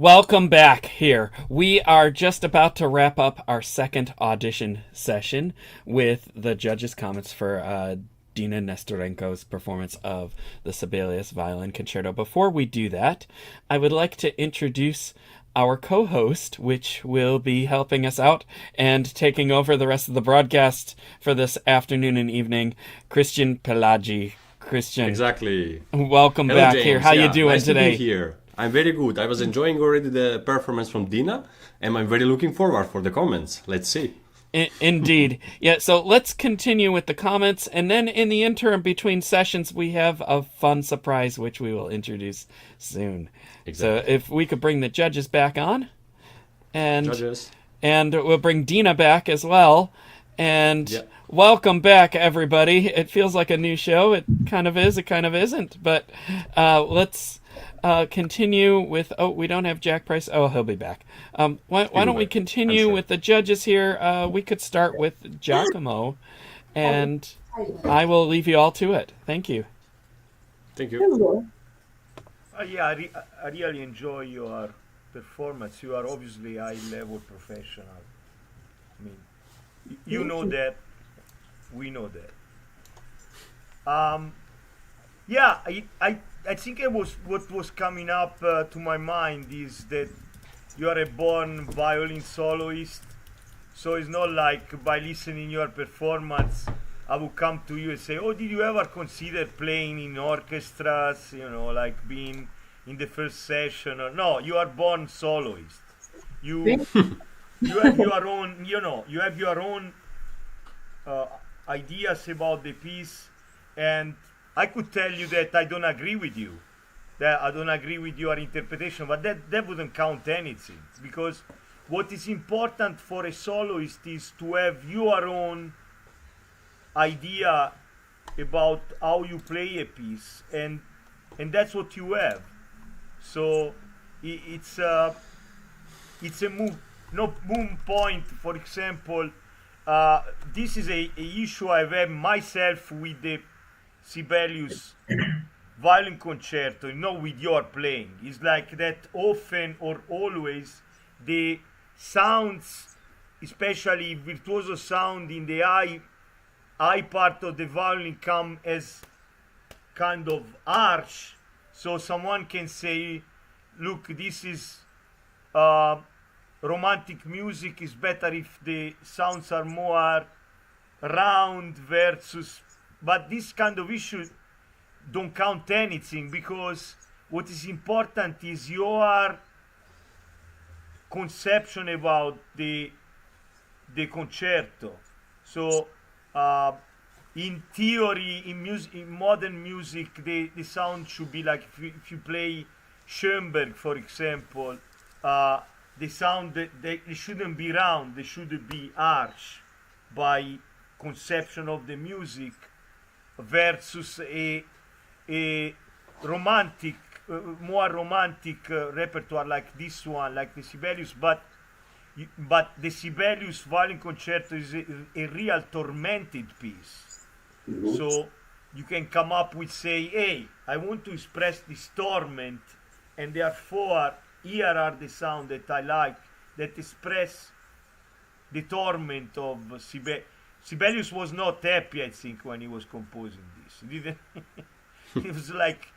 Welcome back here. We are just about to wrap up our second audition session with the judges' comments for Dina Nestorenko's performance of the Sibelius Violin Concerto. Before we do that, I would like to introduce our co-host, which will be helping us out and taking over the rest of the broadcast for this afternoon and evening, Christian Pelagi. Christian. Exactly. Welcome Hello, back James. here. How you doing nice today? To be here. I'm very good. I was enjoying already the performance from Dina, and I'm very looking forward for the comments. Let's see. Indeed. Yeah, so let's continue with the comments, and then in the interim between sessions, we have a fun surprise which we will introduce soon. Exactly. So if we could bring the judges back on, and we'll bring Dina back as well, and welcome back, everybody. It feels like a new show. It kind of is, it kind of isn't, but let's continue with, we don't have Jack Price. Oh, he'll be back. Why don't we continue with the judges here? We could start with Giacomo, and I will leave you all to it. Thank you. Thank you. I really enjoy your performance. You are obviously a high-level professional. I mean, you know that. We know that. I think what was coming up to my mind is that you are a born violin soloist, so it's not like by listening your performance I would come to you and say, oh, did you ever consider playing in orchestras, like being in the first session? Or no, you are born soloist. You have your own, you have your own ideas about the piece, and I could tell you that I don't agree with you, that I don't agree with your interpretation, but that wouldn't count anything, because what is important for a soloist is to have your own idea about how you play a piece, and that's what you have. So it's a moon point. For example, this is a issue I've had myself with the Sibelius violin concerto, with your playing. It's like that often or always the sounds, especially virtuoso sound in the high part of the violin, come as kind of harsh. So someone can say, look, this is romantic music, is better if the sounds are more round versus, but this kind of issues don't count anything, because what is important is your conception about the concerto. So in theory, in modern music, the sound should be like, if you play Schoenberg, for example, the sound, they shouldn't be round, they should be harsh by conception of the music, versus a romantic, more romantic repertoire like this one, like the Sibelius. But the Sibelius violin concerto is a real tormented piece. Mm-hmm. So you can come up with, say, hey, I want to express this torment, and therefore here are the sounds that I like, that express the torment of Sibelius. Sibelius was not happy, I think, when he was composing this. He didn't. It was like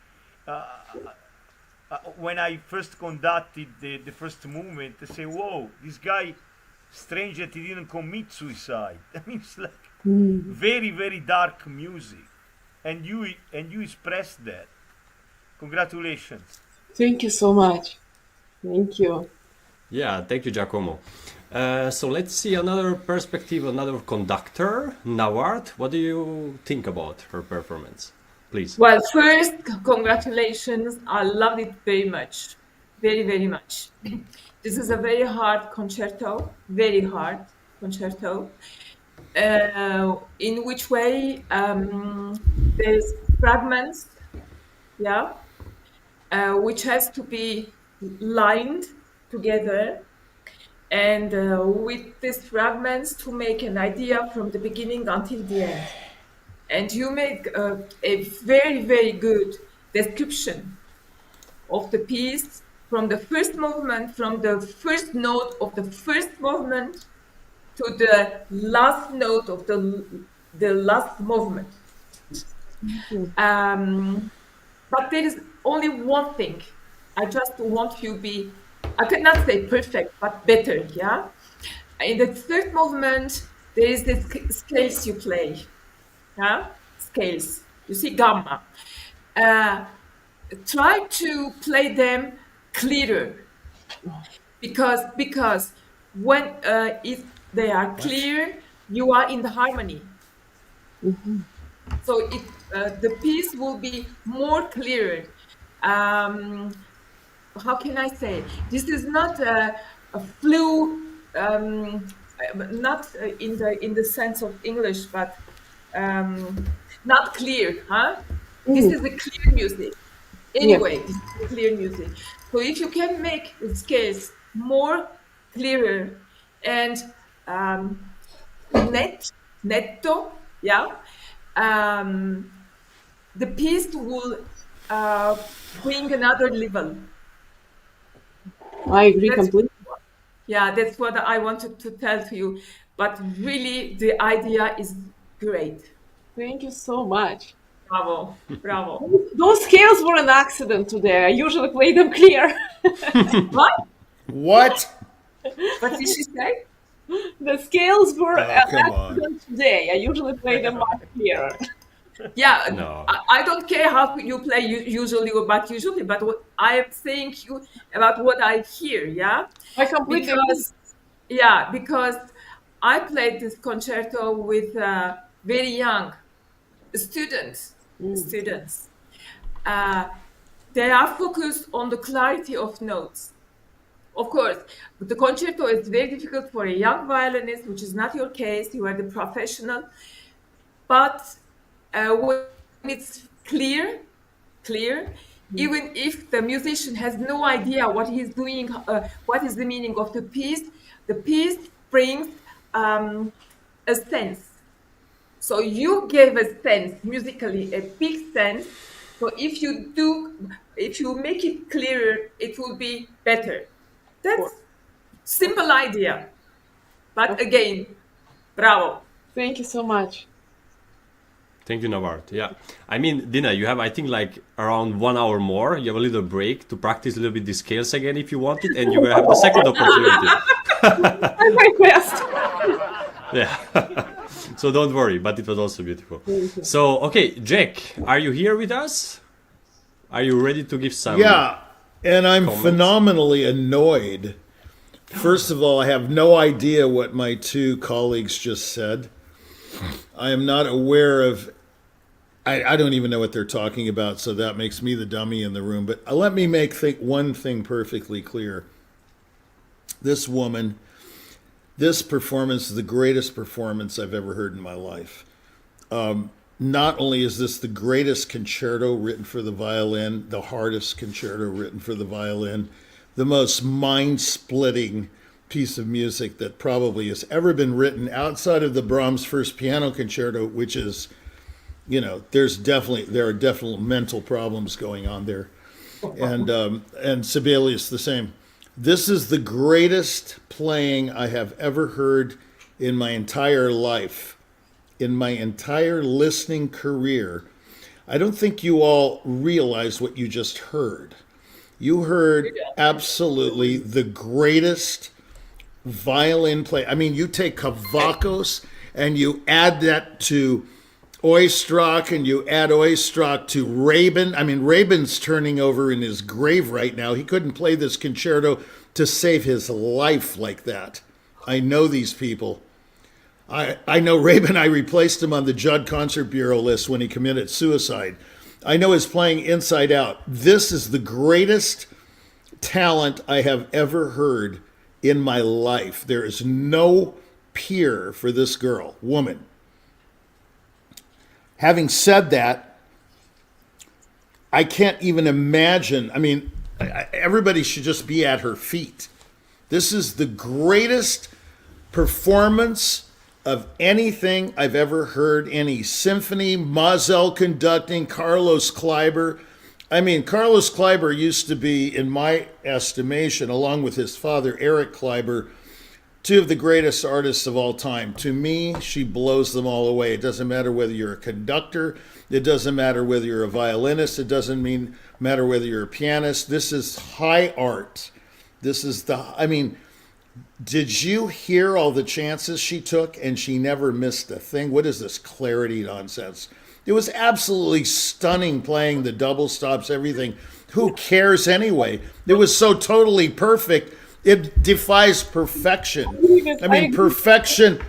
when I first conducted the first movement, I say, whoa, this guy, strange that he didn't commit suicide. I mean, it's like very, very dark music, and you expressed that. Congratulations. Thank you so much. Thank you. Yeah, thank you, Giacomo. So let's see another perspective, another conductor, Nawart. What do you think about her performance? Please. Well, first, congratulations. I loved it very much. Very, very much. This is a very hard concerto, very hard concerto. In which way there's fragments, which has to be lined together, and with these fragments to make an idea from the beginning until the end. And you make a very, very good description of the piece from the first movement, from the first note of the first movement to the last note of the last movement. But there is only one thing. I just want you be, I cannot say perfect, but better, yeah? In the third movement, there is the scales you play, yeah? Scales. You see gamma. Try to play them clearer, because when if they are clear, you are in the harmony. So the piece will be more clear. How can I say? This is not a flu, not in the sense of English, but not clear, huh? This is a clear music. Anyway, this is clear music. So if you can make the scales more clearer and netto, yeah, the piece will bring another level. I agree completely. Yeah, that's what I wanted to tell to you. But really, the idea is great. Thank you so much. Bravo, bravo. Those scales were an accident today. I usually play them clear. What? What? What did she say? The scales were an come on. accident today. I usually play them much clearer. Yeah, No. I don't care how you play usually, but what I am saying you about what I hear, yeah? I completely Because I played this concerto with very young students. They are focused on the clarity of notes. Of course, the concerto is very difficult for a young violinist, which is not your case. You are the professional. But when it's clear, even if the musician has no idea what he's doing, what is the meaning of the piece brings a sense. So you gave a sense, musically, a big sense. So if you make it clearer, it will be better. That's simple idea. But again, bravo. Thank you so much. Thank you, Nawart. Yeah. I mean, Dina, you have, I think, like around 1 hour more. You have a little break to practice a little bit the scales again if you want it, and you will have the second opportunity. I'm my best. Yeah. So don't worry, but it was also beautiful. So, okay, Jack, are you here with us? Are you ready to give some... Yeah, and I'm comments? phenomenally annoyed. First of all, I have no idea what my two colleagues just said. I am not aware of... I don't even know what they're talking about, so that makes me the dummy in the room. But let me make one thing perfectly clear. This woman... This performance is the greatest performance I've ever heard in my life. Not only is this the greatest concerto written for the violin, the hardest concerto written for the violin, the most mind-splitting piece of music that probably has ever been written outside of the Brahms First Piano Concerto, which is, there are definite mental problems going on there. And Sibelius the same. This is the greatest playing I have ever heard in my entire life, in my entire listening career. I don't think you all realize what you just heard. You heard absolutely the greatest violin play. I mean, you take Kavakos and you add that to Oistrakh, and you add Oistrakh to Rabin. I mean, Rabin's turning over in his grave right now. He couldn't play this concerto to save his life like that. I know these people. I know Rabin. I replaced him on the Judd Concert Bureau list when he committed suicide. I know his playing inside out. This is the greatest talent I have ever heard in my life. There is no peer for this woman. Having said that, I can't even imagine. I mean, everybody should just be at her feet. This is the greatest performance of anything I've ever heard. Any symphony, Mazel conducting, Carlos Kleiber. I mean, Carlos Kleiber used to be, in my estimation, along with his father, Eric Kleiber, two of the greatest artists of all time. To me, she blows them all away. It doesn't matter whether you're a conductor. It doesn't matter whether you're a violinist. It doesn't matter whether you're a pianist. This is high art. This is did you hear all the chances she took and she never missed a thing? What is this clarity nonsense? It was absolutely stunning playing the double stops, everything. Who cares anyway? It was so totally perfect. It defies perfection. I mean, perfection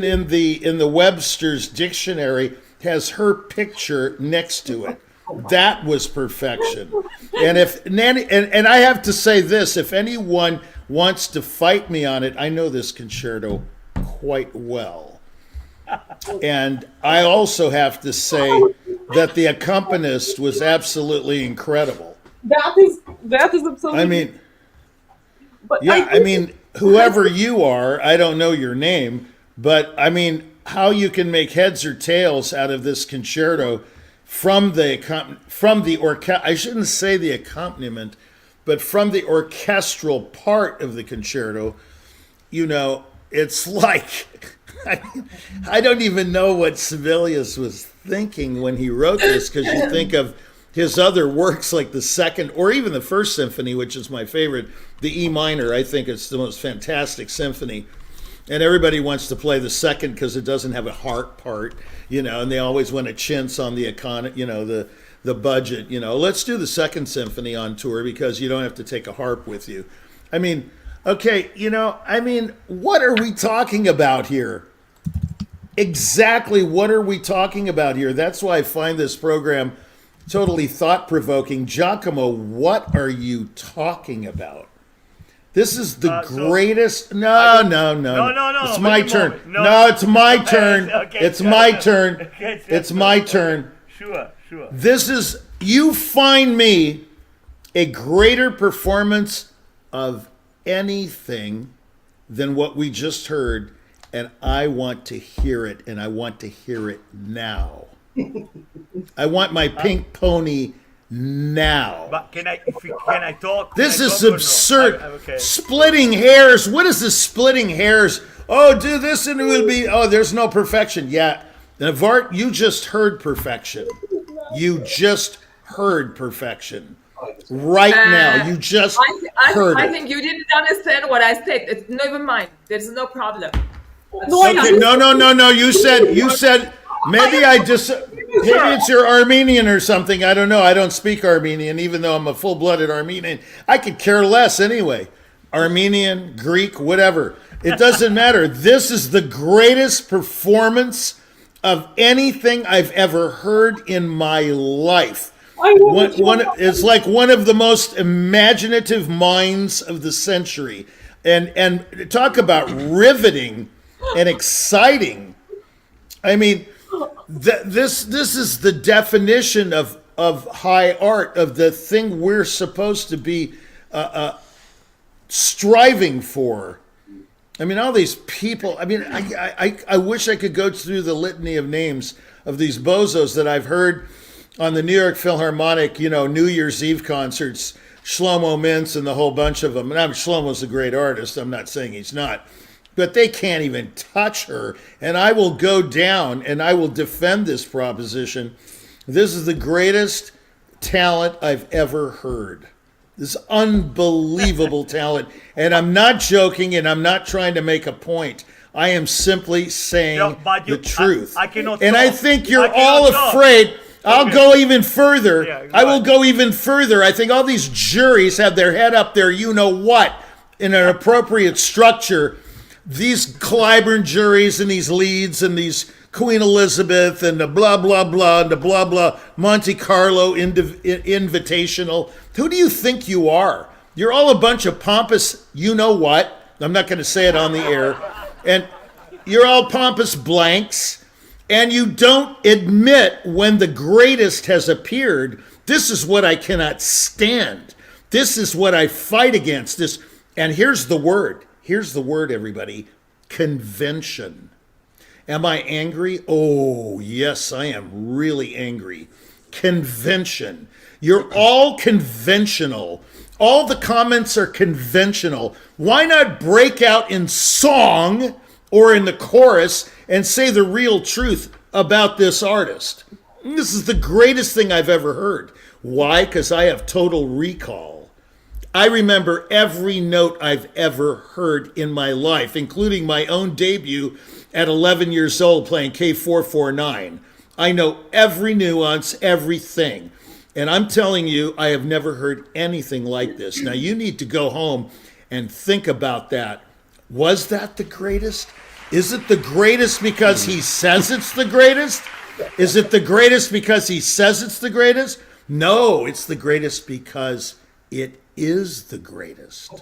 in the Webster's dictionary has her picture next to it. That was perfection. And and I have to say this, if anyone wants to fight me on it, I know this concerto quite well. And I also have to say that the accompanist was absolutely incredible. That is absolutely. I mean, but yeah, I mean, whoever you are, I don't know your name, but I mean, how you can make heads or tails out of this concerto from the I shouldn't say the accompaniment, but from the orchestral part of the concerto, you know, it's like I don't even know what Sibelius was thinking when he wrote this, because you think of his other works like the second or even the first symphony, which is my favorite, the E minor. I think it's the most fantastic symphony. And everybody wants to play the second because it doesn't have a harp part, you know, and they always want to chintz on the the budget, you know. Let's do the second symphony on tour because you don't have to take a harp with you. I mean, okay, you know, I mean, what are we talking about here? Exactly what are we talking about here? That's why I find this program totally thought-provoking. Giacomo, what are you talking about? This is the greatest. No. It's my turn. No, it's my turn. Okay, it's my turn. Okay, It's my turn. Sure. This is, you find me a greater performance of anything than what we just heard, and I want to hear it, and I want to hear it now. I want my pink pony now. But can I talk? This Can I is talk or no? absurd. Okay. Splitting hairs. What is this splitting hairs? Oh, do this and it will be, oh, there's no perfection. Yeah. Navart, you just heard perfection. You just heard perfection. Right now. You just heard I it. think you didn't understand what I said. It's never mind. There's no problem. Okay, no. You said, maybe it's your Armenian or something. I don't know. I don't speak Armenian, even though I'm a full-blooded Armenian. I could care less anyway. Armenian, Greek, whatever. It doesn't matter. This is the greatest performance of anything I've ever heard in my life. It's like one of the most imaginative minds of the century. And talk about riveting and exciting. I mean, this is the definition of high art, of the thing we're supposed to be striving for. I mean, all these people, I mean, I wish I could go through the litany of names of these bozos that I've heard on the New York Philharmonic, you know, New Year's Eve concerts, Shlomo Mintz and the whole bunch of them. And Shlomo's a great artist. I'm not saying he's not. But they can't even touch her. And I will go down and I will defend this proposition. This is the greatest talent I've ever heard. This unbelievable talent. And I'm not joking, and I'm not trying to make a point. I am simply saying the truth. I cannot and talk. I think you're all afraid. I'll go even further. Yeah, I will go even further. I think all these juries have their head up there, you know what, in an appropriate structure. These Clyburn juries and these Leeds and these Queen Elizabeth and the blah, blah, blah, and the blah, blah, Monte Carlo Invitational. Who do you think you are? You're all a bunch of pompous, you know what. I'm not going to say it on the air. And you're all pompous blanks. And you don't admit when the greatest has appeared. This is what I cannot stand. This is what I fight against. And here's the word. Here's the word, everybody. Convention. Am I angry? Oh, yes, I am really angry. convention. You're all conventional. All the comments are conventional. Why not break out in song or in the chorus and say the real truth about this artist? This is the greatest thing I've ever heard. Why? Because I have total recall. I remember every note I've ever heard in my life, including my own debut at 11 years old playing K449. I know every nuance, everything. And I'm telling you, I have never heard anything like this. Now, you need to go home and think about that. Was that the greatest? Is it the greatest because he says it's the greatest? Is it the greatest because he says it's the greatest? No, it's the greatest because it is the greatest.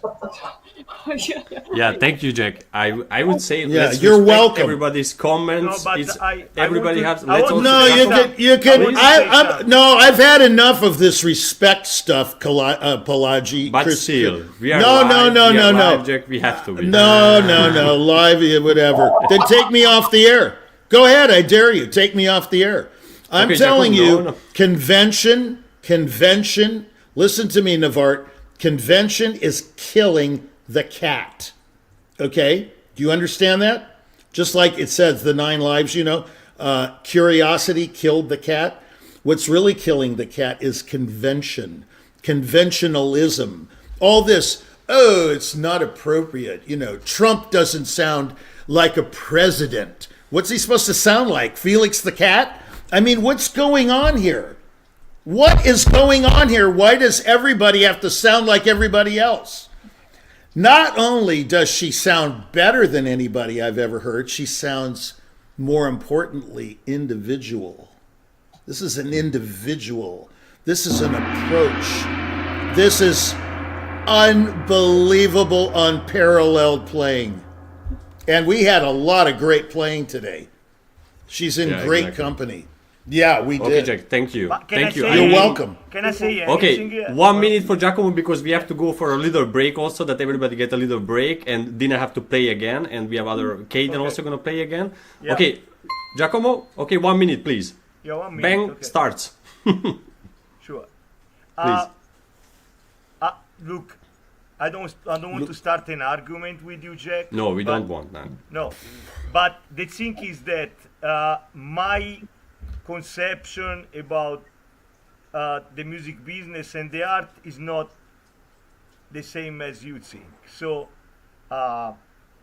Yeah, thank you, Jack. I would say let's you're respect welcome. Everybody's comments. No, but It's, I everybody want has. to- I Let's want also. to- No, you can. I've had enough of this respect stuff, Pelagi. But still, we are no, live. no, we no, are no. live, Jack. We have to be. No, live, whatever. Then take me off the air. Go ahead, I dare you. Take me off the air. I'm Okay, telling Jacob, you, no. convention. Listen to me, Navart. Convention is killing the cat. Okay? Do you understand that? Just like it says, the 9 lives, curiosity killed the cat. What's really killing the cat is convention, conventionalism. All this, it's not appropriate. Trump doesn't sound like a president. What's he supposed to sound like? Felix the cat? I mean, what's going on here? What is going on here? Why does everybody have to sound like everybody else? Not only does she sound better than anybody I've ever heard, she sounds, more importantly, individual. This is an individual. This is an approach. This is unbelievable, unparalleled playing. And we had a lot of great playing today. She's in great company. Yeah, we Okay, did. Jack. Thank you. But can Thank I you. say- You're welcome. Can I say Okay, anything? 1 minute for Giacomo because we have to go for a little break also, that everybody get a little break, and Dina have to play again, and we have other Caden also gonna play again. Yeah. Okay, Giacomo. Okay, 1 minute, please. Yeah, 1 minute. Bang okay. starts. Sure. Please. Look, I don't want to start an argument with you, Jack. No, we but- don't want that. No, but the thing is that my conception about the music business and the art is not the same as you think. So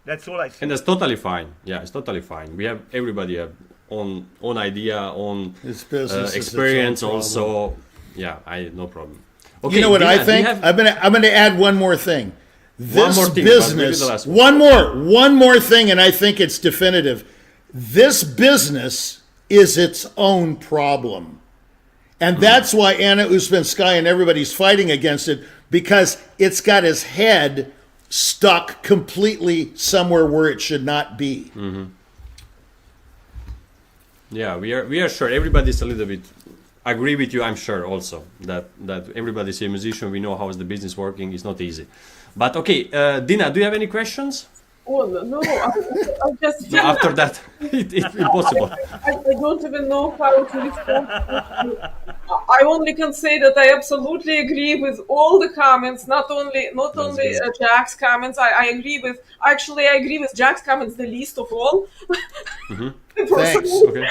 that's all I say. And that's totally fine. Yeah, it's totally fine. We have everybody have own idea, own It's business. It's its own experience problem. also. Yeah, no problem. Okay, You know what Dina, I do you think? have- I'm gonna add one more thing. This more thing, but maybe business, the last one. one more thing, and I think it's definitive. This business is its own problem. And that's why Anna Uspenskaya and everybody's fighting against it, because it's got his head stuck completely somewhere where it should not be. Yeah, we are sure. Everybody's a little bit agree with you. I'm sure also that everybody's a musician. We know how is the business working. It's not easy. But okay, Dina, do you have any questions? Oh, no, I just No, after that, it's impossible. I don't even know how to respond. I only can say that I absolutely agree with all the comments, not only good. Jack's comments. I agree with Jack's comments the least of all. Thanks. Okay.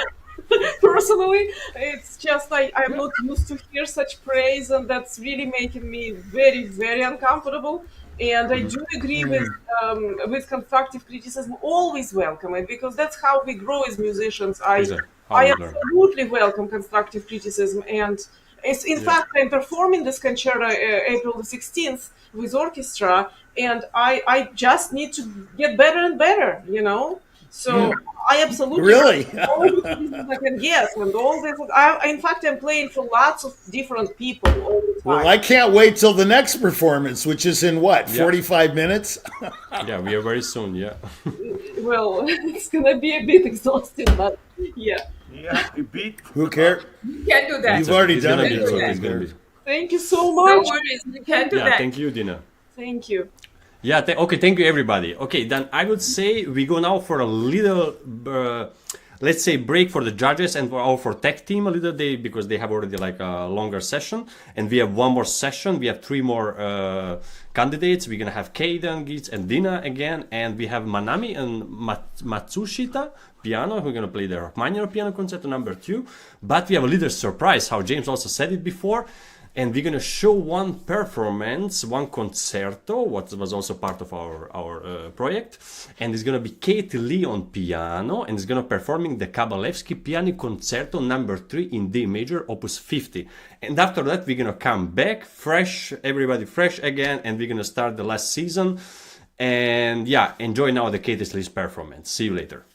Personally, it's just I'm not used to hear such praise, and that's really making me very, very uncomfortable. And I do agree with constructive criticism. Always welcome it, because that's how we grow as musicians. Exactly. How I we learn. absolutely welcome constructive criticism, and in fact I'm performing this concerto April the 16th with orchestra, and I just need to get better and better, So I absolutely Really? all the criticism I can get, and all this. In fact, I'm playing for lots of different people all the time. Well, I can't wait till the next performance, which is in what, Yeah. 45 minutes? Yeah, we are very soon. Yeah. Well, it's gonna be a bit exhausting, but yeah. Yeah, a bit. Who cares? You can't do that. You've already It's done gonna it. be It's good. okay. It's gonna be. Thank you so No much. worries. You can't do Yeah, that. thank you, Dina. Thank you. Yeah, okay, thank you everybody. Okay, then I would say we go now for a little let's say, break for the judges and for tech team a little bit, because they have already like a longer session, and we have one more session. We have 3 more candidates. We're gonna have Kaden, Gitz, and Dina again, and we have Manami and Matsushita piano, who are gonna play the Rachmaninoff piano concerto number 2. But we have a little surprise, how James also said it before. And we're gonna show one performance, one concerto, what was also part of our project, and it's gonna be Katie Lee on piano, and it's gonna performing the Kabalevsky Piano Concerto number 3 in D major, Opus 50. And after that, we're gonna come back fresh, everybody fresh again, and we're gonna start the last season. And yeah, enjoy now the Katie Lee's performance. See you later.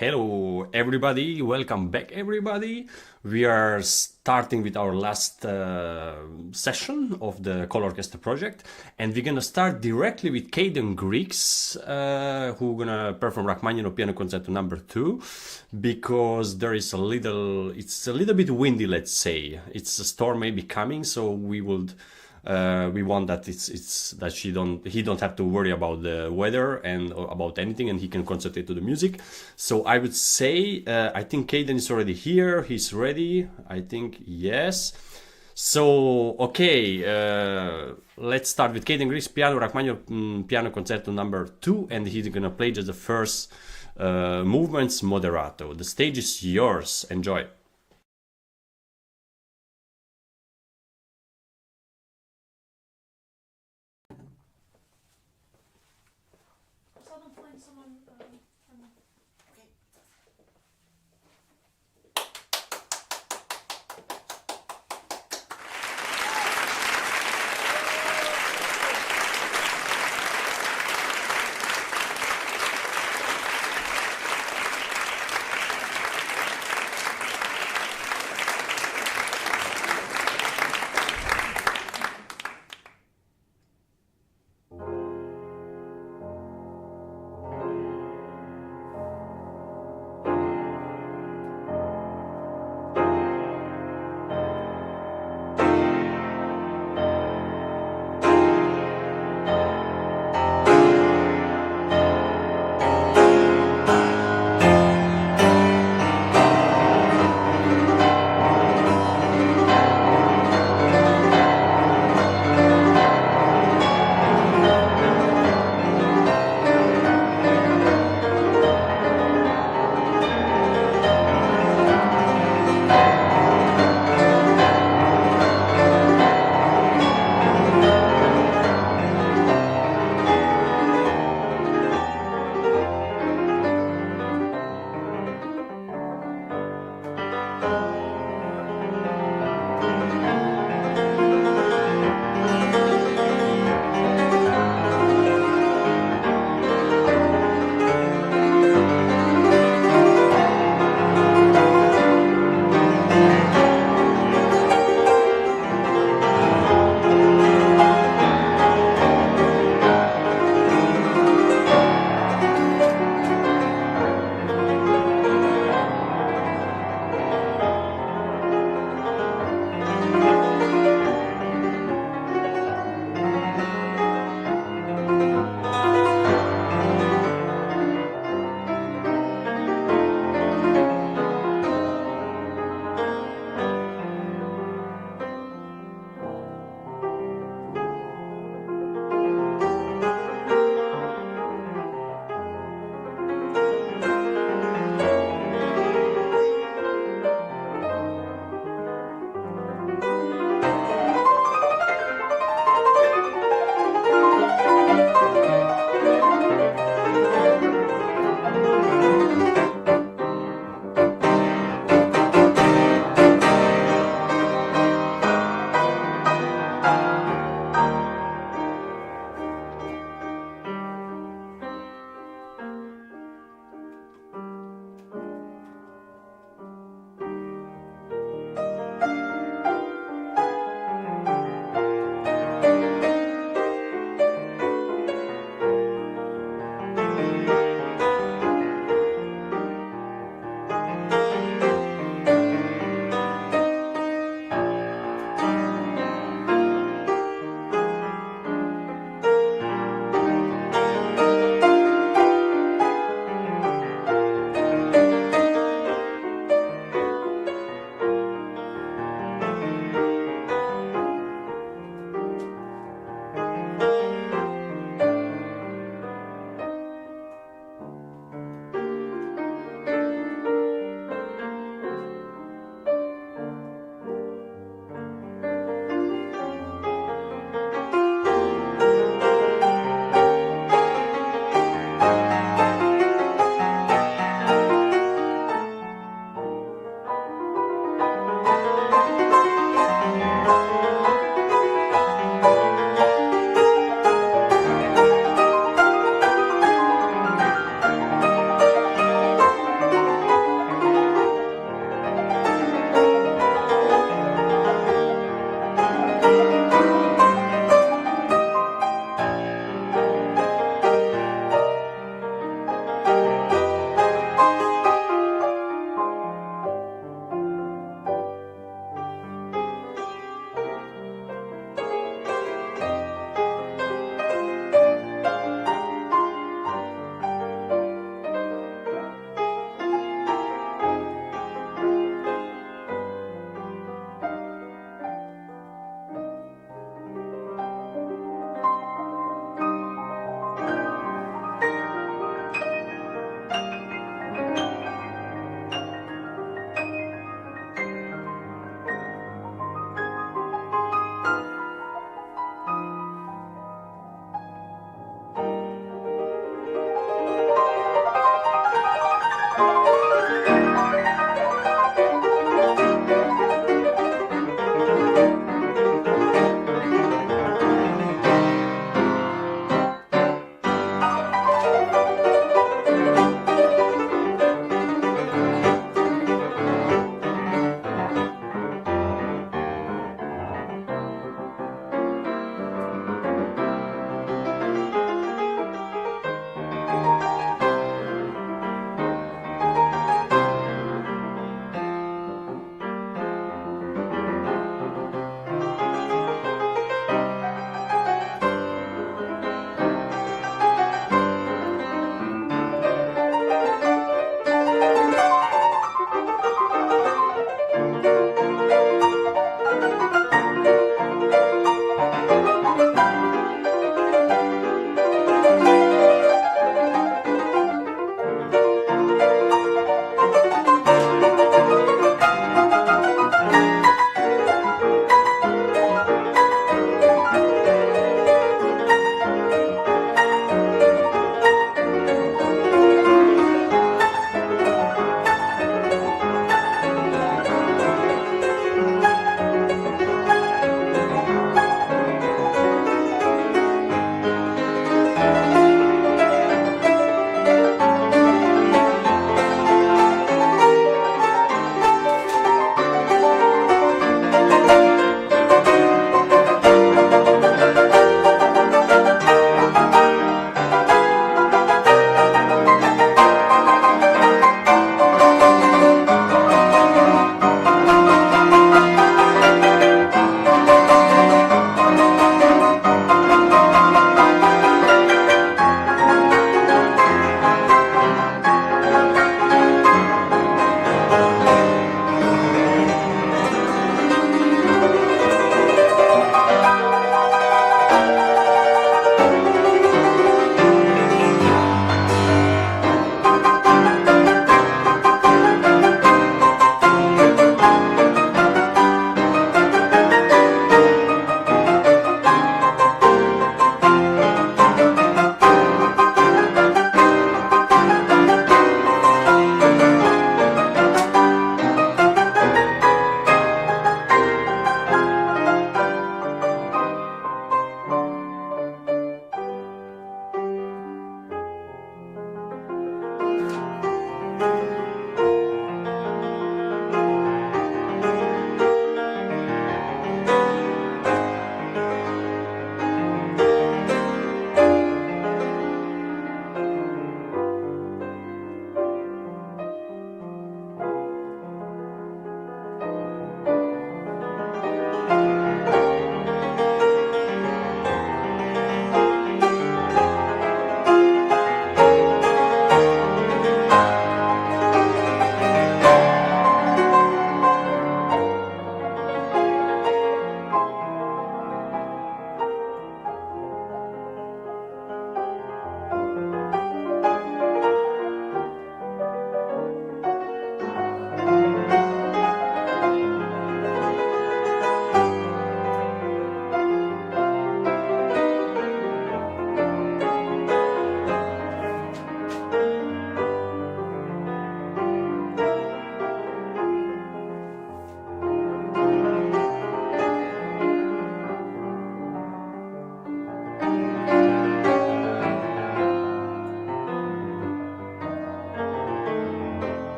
Hello, everybody. Welcome back, everybody. We are starting with our last session of the ColORCHESTRA project, and we're gonna start directly with Caden Griggs, who gonna perform Rachmaninoff Piano Concerto number 2, because it's a little bit windy, let's say. It's a storm maybe coming, so we want that that he don't have to worry about the weather and or about anything, and he can concentrate to the music. So I would say I think Caden is already here. He's ready. I think yes. So okay, let's start with Caden Griggs piano Rachmaninoff Piano Concerto number 2, and he's gonna play just the first movements moderato. The stage is yours. Enjoy.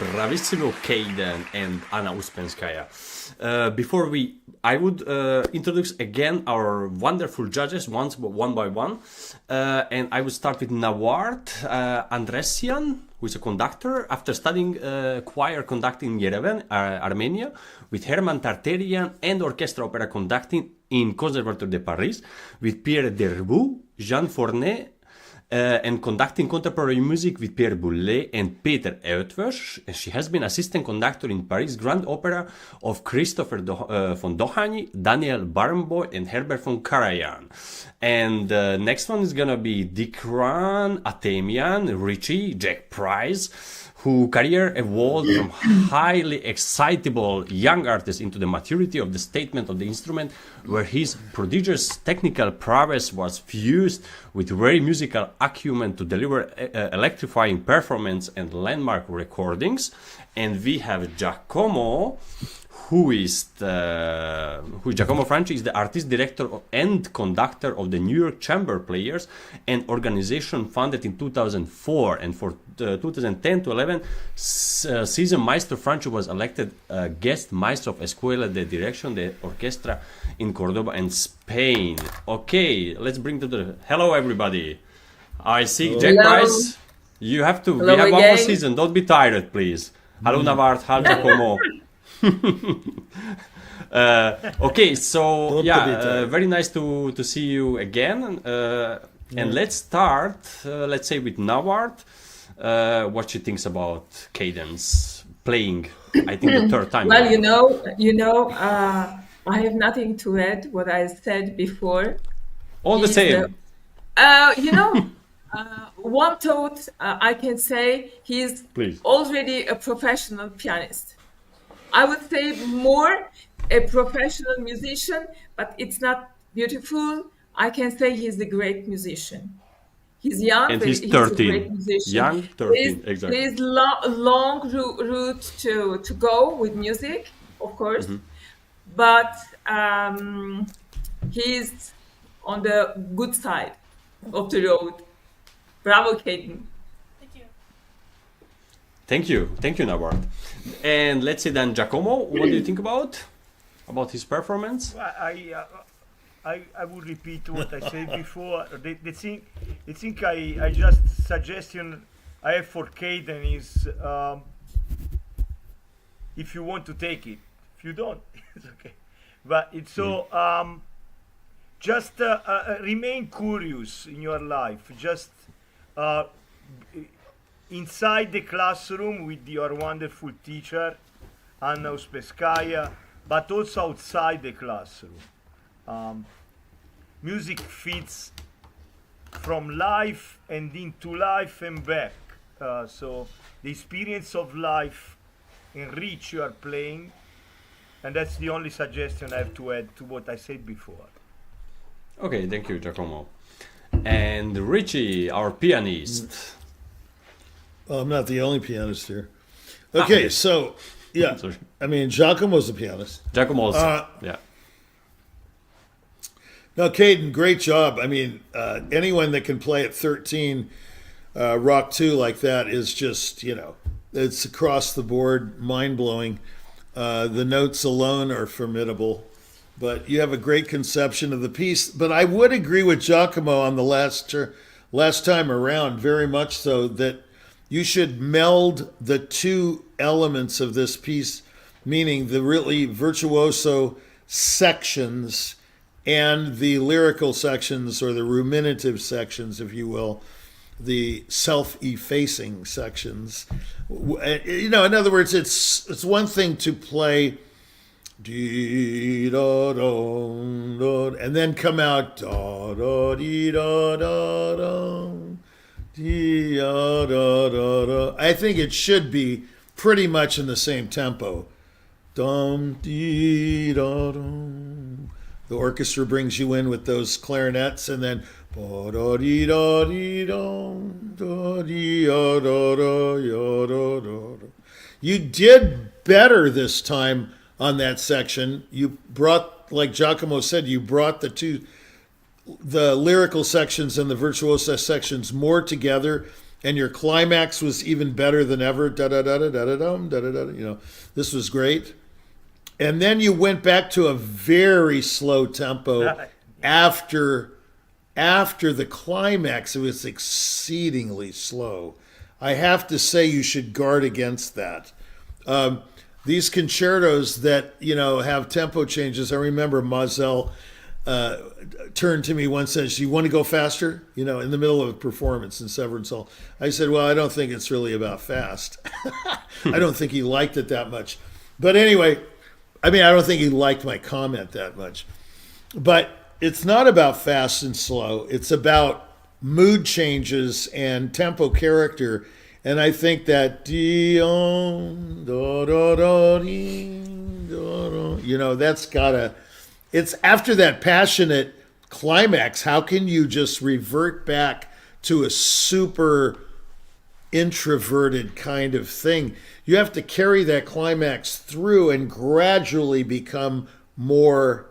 Bravissimo, Kaden and Anna Uspenskaya. I would introduce again our wonderful judges one by one. And I would start with Naward Andresian, who is a conductor. After studying choir conducting in Yerevan, Armenia, with Herman Tartarian and orchestra opera conducting in Conservatoire de Paris, with Pierre Derbout, Jean Fournet, and conducting contemporary music with Pierre Boulez and Peter Eötvös. She has been assistant conductor in Paris Grand Opera of Christopher von Dohany, Daniel Barenboim, and Herbert von Karajan. And next one is gonna be Dikran Atemian, Richie, Jack Price, whose career evolved from highly excitable young artist into the maturity of the statement of the instrument, where his prodigious technical prowess was fused with very musical acumen to deliver electrifying performance and landmark recordings. And we have Giacomo, who is Giacomo Franchi is the artist director and conductor of the New York Chamber Players, an organization founded in 2004, and for 2010 to 11 season Maestro Franchi was elected guest maestro of Escuela de Dirección de Orchestra in Cordoba and Spain. Okay, let's bring to the hello everybody. I see Jack Price. You have to. Hello we have one again. more season. Don't be tired, please. Hello Naward. Hello Giacomo. Okay, so very nice to see you again. And let's start, let's say, with Naward. What she thinks about Cadence playing, I think the third time. Well, I have nothing to add what I said before. All the He's same. One thought I can say, he's Please. already a professional pianist. I would say more a professional musician, but it's not beautiful. I can say he's a great musician. He's young, And but he's a 13. great musician. Young, 13, exactly. There's long route to go with music, of course, but he's on the good side of the road. Bravo, Kaden. Thank you, Naward. And let's say then, Giacomo, what do you think about his performance? I would repeat what I said before. The thing I just suggestion I have for Kaden is if you want to take it. If you don't, it's okay. But it's so just remain curious in your life. Just inside the classroom with your wonderful teacher, Anna Uspeskaya, but also outside the classroom. Music feeds from life and into life and back. So the experience of life enrich your playing, and that's the only suggestion I have to add to what I said before. Okay, thank you, Giacomo. And Richie, our pianist. Well, I'm not the only pianist here. Okay, so, yeah. Sorry. I mean, Giacomo's a pianist. Giacomo also, yeah. No, Caden, great job. I mean, anyone that can play at 13 Rock 2 like that is just, it's across the board, mind-blowing. The notes alone are formidable. But you have a great conception of the piece. But I would agree with Giacomo on the last time around, very much so, that you should meld the two elements of this piece, meaning the really virtuoso sections and the lyrical sections, or the ruminative sections, if you will, the self-effacing sections. In other words, it's one thing to play dee da da da, and then come out da da dee da da da dee da da da da. I think it should be pretty much in the same tempo. Dum dee da dum. The orchestra brings you in with those clarinets, and then ba da dee da dee dum da dee da da da ya da da da. You did better this time on that section. You brought, like Giacomo said, you brought the lyrical sections and the virtuoso sections more together. and your climax was even better than ever. Da da da da da da da da da. You know, this was great. And then you went back to a very slow tempo after the climax. It was exceedingly slow. I have to say you should guard against that. These concertos that, you know, have tempo changes. I remember Mazel turned to me once and said, "You want to go faster?" You know, in the middle of a performance in Severance Hall. I said, "Well, I don't think it's really about fast." I don't think he liked it that much. But anyway, I mean, I don't think he liked my comment that much. But it's not about fast and slow. It's about mood changes and tempo character. And I think that, you know, that's gotta, it's after that passionate climax, how can you just revert back to a super introverted kind of thing? You have to carry that climax through and gradually become more,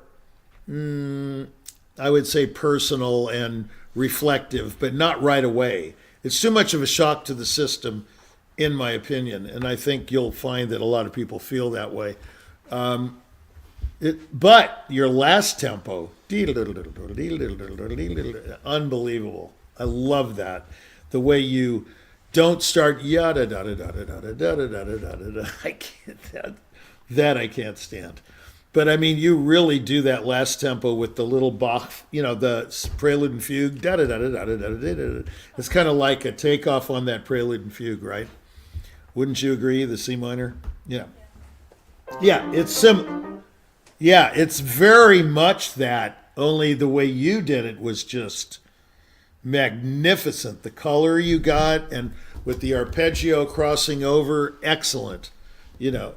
I would say, personal and reflective, but not right away. It's too much of a shock to the system, in my opinion, and I think you'll find that a lot of people feel that way. But your last tempo, unbelievable. I love that. The way you don't start yada da da da da da da da da da da. I can't that I can't stand. But I mean, you really do that last tempo with the little Bach, you know, the prelude and fugue. Da da da da da da da da. It's kind of like a takeoff on that prelude and fugue, right? Wouldn't you agree? The C minor, yeah, yeah. It's very much that. Only the way you did it was just magnificent. The color you got, and with the arpeggio crossing over, excellent. You know,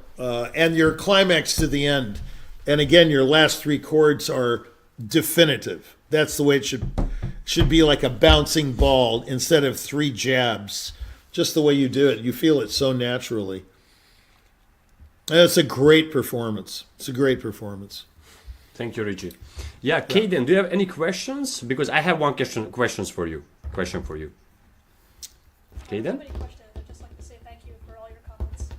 and your climax to the end. And again, your last three chords are definitive. That's the way it should be, like a bouncing ball instead of three jabs. Just the way you do it. You feel it so naturally. And it's a great performance. It's a great performance. Thank you, Richie. Yeah, Caden, do you have any questions? Because I have one question for you. Caden? I don't have any questions. I'd just like to say thank you for all your comments.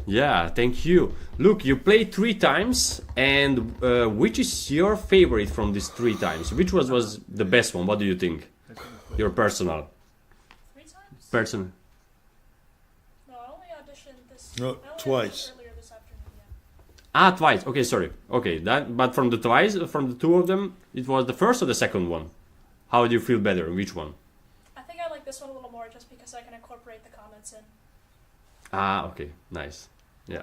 Yeah, thank you. Look, you played 3 times, and which is your favorite from these 3 times? Which was the best one? What do you think? Your personal. 3 times? Personal. No, I only auditioned this. No, I only twice. auditioned earlier this afternoon. Yeah. Ah, twice. Okay, sorry. Okay, but from the 2 of them, it was the first or the second one? How do you feel better? Which one? I think I like this one a little more just because I can incorporate the comments in. Ah, okay, nice. Yeah.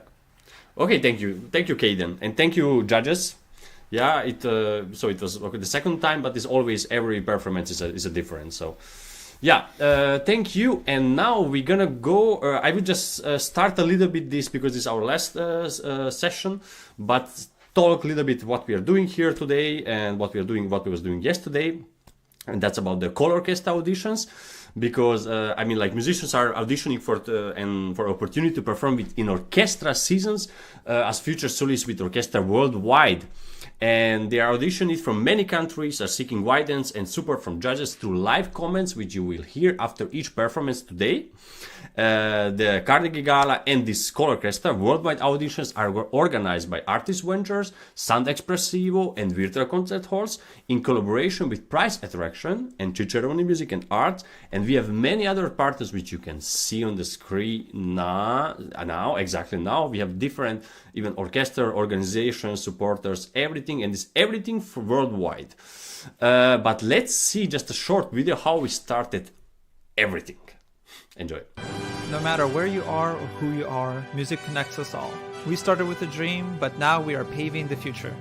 Okay, thank you, Caden, and thank you, judges. Yeah, so it was okay the second time, but it's always every performance is a difference. So, yeah, thank you. And now we're gonna go. I will just start a little bit this because it's our last session, but talk a little bit what we are doing here today and what we was doing yesterday, and that's about the ColORCHESTRA auditions. Because I mean, like, musicians are auditioning for opportunity to perform in orchestra seasons as future soloists with orchestra worldwide, and they are auditioning from many countries, are seeking guidance and support from judges through live comments, which you will hear after each performance today. The Carnegie Gala and this ColORCHESTRA worldwide auditions are organized by Artist Ventures, Sound Espressivo, and Virtual Concert Halls in collaboration with Prize Attraction and Cicerone Music and Art. And we have many other partners which you can see on the screen now. Exactly now. We have different, even orchestra organizations, supporters, everything, and it's everything for worldwide. But let's see just a short video how we started everything. Enjoy. No matter where you are or who you are, music connects us all. We started with a dream, but now we are paving the future.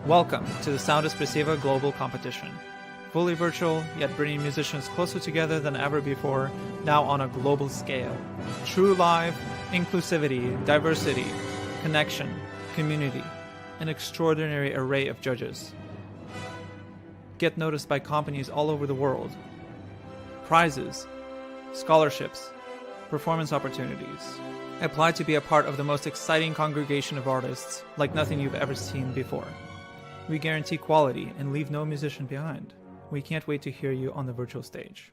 Welcome to the Sound Espressivo Global Competition. Fully virtual, yet bringing musicians closer together than ever before, now on a global scale. True live, inclusivity, diversity, connection, community, an extraordinary array of judges. Get noticed by companies all over the world. Prizes, scholarships, performance opportunities. Apply to be a part of the most exciting congregation of artists like nothing you've ever seen before. We guarantee quality and leave no musician behind. We can't wait to hear you on the virtual stage.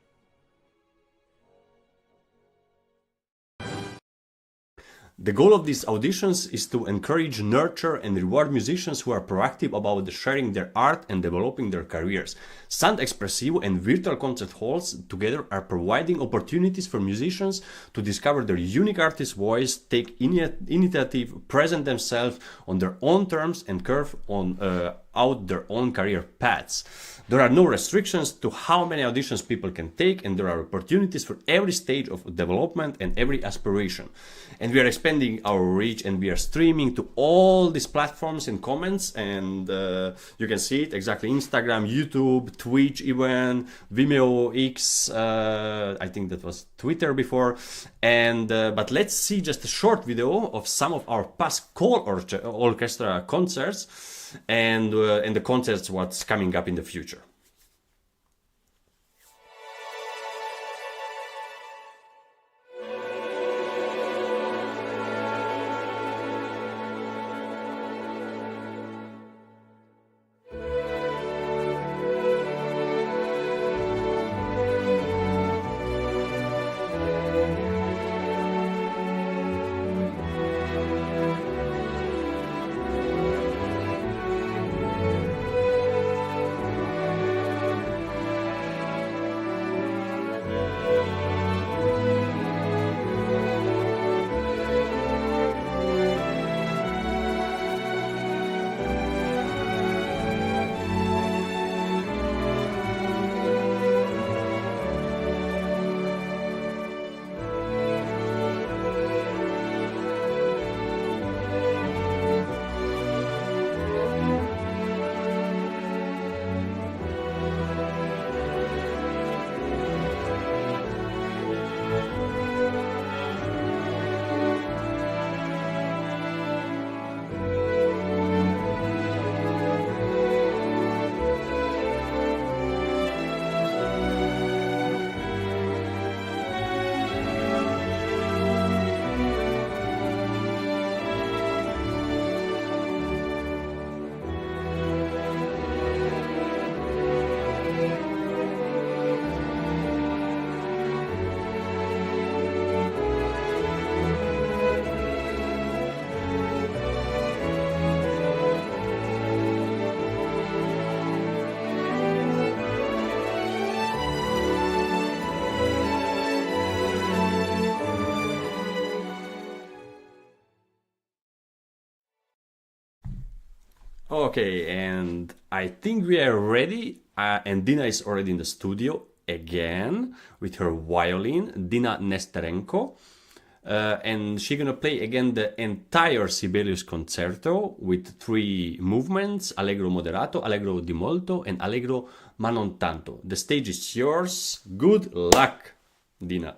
The goal of these auditions is to encourage, nurture, and reward musicians who are proactive about sharing their art and developing their careers. Sound Espressivo and virtual concert halls together are providing opportunities for musicians to discover their unique artist voice, take initiative, present themselves on their own terms, and carve out their own career paths. There are no restrictions to how many auditions people can take, and there are opportunities for every stage of development and every aspiration. And we are expanding our reach, and we are streaming to all these platforms and comments, and you can see it exactly: Instagram, YouTube, Twitch, even Vimeo, X, I think that was Twitter before. And but let's see just a short video of some of our past ColORCHESTRA concerts, and the concerts what's coming up in the future. Okay, and I think we are ready. And Dina is already in the studio again with her violin, Dina Nesterenko. And she's gonna play again the entire Sibelius concerto with 3 movements: Allegro moderato, Allegro di molto, and Allegro ma non tanto. The stage is yours. Good luck, Dina.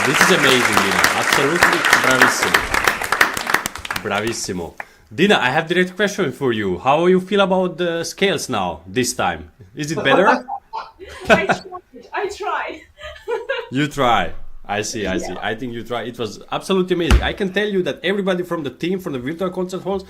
This is amazing, Dina. Absolutely bravissimo. Bravissimo. Dina, I have direct question for you. How you feel about the scales now, this time? Is it better? I try. You try. I see. I think you try. It was absolutely amazing. I can tell you that everybody from the team, from the virtual concert halls,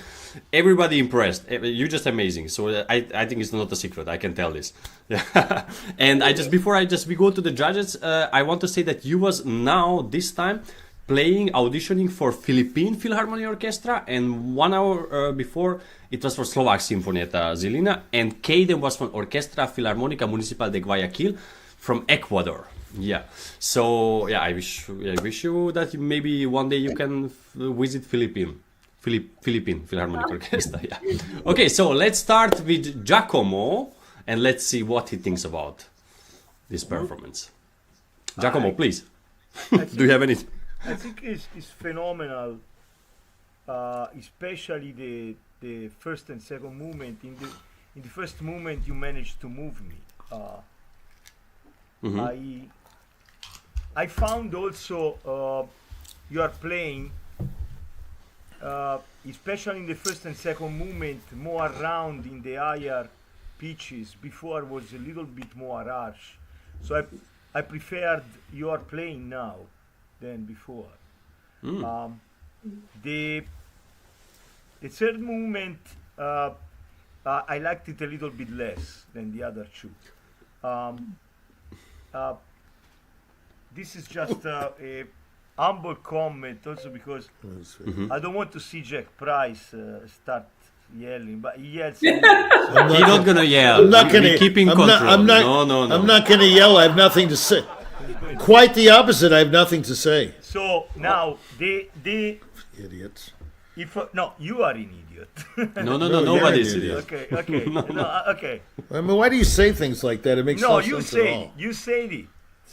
everybody impressed. You're just amazing. So I think it's not a secret. I can tell this. Yeah. And before we go to the judges, I want to say that you was now this time auditioning for Philippine Philharmonic Orchestra, and 1 hour before it was for Slovak Symphony at Žilina, and Kaden was from Orchestra Philharmónica Municipal de Guayaquil from Ecuador. Yeah. So yeah, I wish you that maybe one day you can visit Philippine Philharmonic Orchestra. Yeah. Okay, so let's start with Giacomo and let's see what he thinks about this performance. Giacomo, please. Do you have any? I think it's phenomenal, especially the first and second movement. In the first movement, you managed to move me. I found also you are playing, especially in the first and second movement, more around in the higher pitches. Before was a little bit more harsh, so I preferred you are playing now than before. The third movement, I liked it a little bit less than the other two. This is just a humble comment, also because I don't want to see Jack Price start yelling, but he yells. He's not gonna yell. I'm not gonna keep in control. No. I'm not gonna yell. I have nothing to say. Quite the opposite. I have nothing to say. So now the Idiots. if no, you are an idiot. No, you're nobody's an idiot. Okay. No, okay. I mean, why do you say things like that? It makes No, no you sense at say all. it. You say it.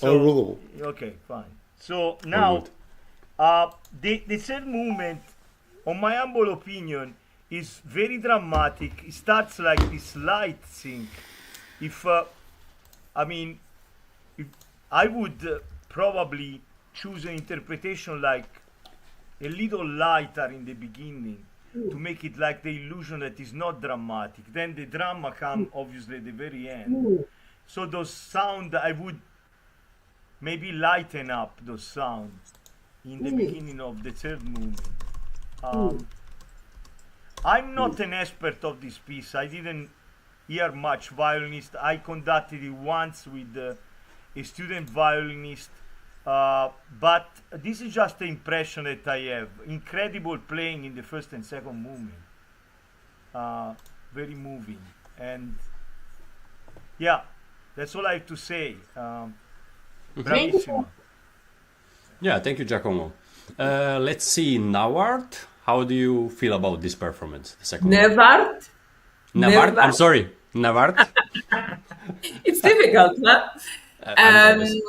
Oh, rule. Okay, fine. So now, the third movement, on my humble opinion, is very dramatic. It starts like this light thing. If I would probably choose an interpretation like a little lighter in the beginning to make it like the illusion that is not dramatic. Then the drama comes obviously at the very end. So those sound, I would maybe lighten up those sounds in the beginning of the third movement. I'm not an expert of this piece. I didn't hear much violinist. I conducted it once with a student violinist, but this is just the impression that I have. Incredible playing in the first and second movement. Very moving. And yeah, that's all I have to say. Bravissimo. Yeah, thank you, Giacomo. Let's see, Nawart. How do you feel about this performance? The second one. Nawart? I'm sorry, Nawart. It's difficult, huh?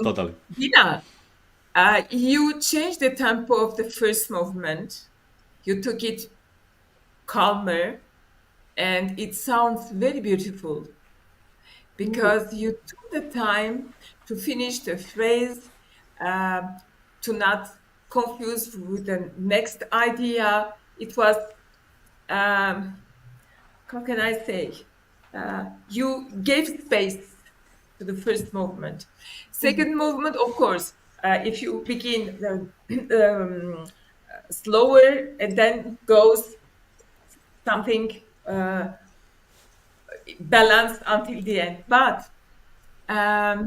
Totally. Dina, you changed the tempo of the first movement. You took it calmer, and it sounds very beautiful because you took the time to finish the phrase, to not confuse with the next idea. It was, how can I say? You gave space to the first movement. Second movement, of course, if you begin slower and then goes something balanced until the end. But I